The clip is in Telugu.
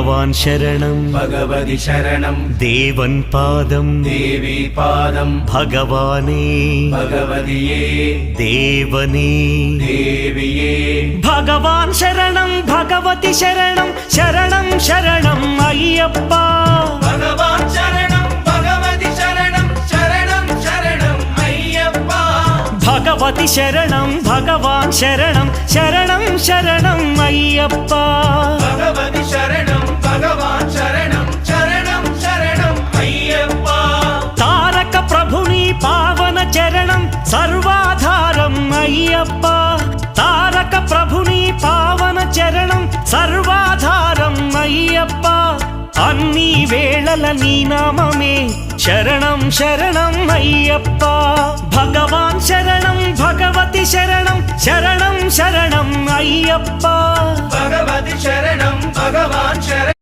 భగవాన్ శరణం భగవతి శరణం దేవన్ పాదం దేవి పాదం భగవానే భగవతియే దేవనే దేవియే భగవాన్ శరణం భగవతి శరణం శరణం శరణం అయ్యప్ప భగవాన్ శరణం భగవతి శరణం శరణం శరణం అయ్యప్ప భగవతి శరణం భగవాన్ శరణం శరణం శరణం అయ్యప్ప భగవతి శరణం భగవాన్ శరణం శరణం శరణం అయ్యప్ప తారక ప్రభుని పావన చరణం సర్వాధారం అయ్యప్ప తారక ప్రభుని పావన చరణం సర్వాధారం అయ్యప్ప అన్ని వేళల నీ నామమే శరణం శరణం అయ్యప్ప భగవాన్ శరణం భగవతి శరణం శరణం శరణం అయ్యప్ప భగవతి శరణం భగవాన్ శరణం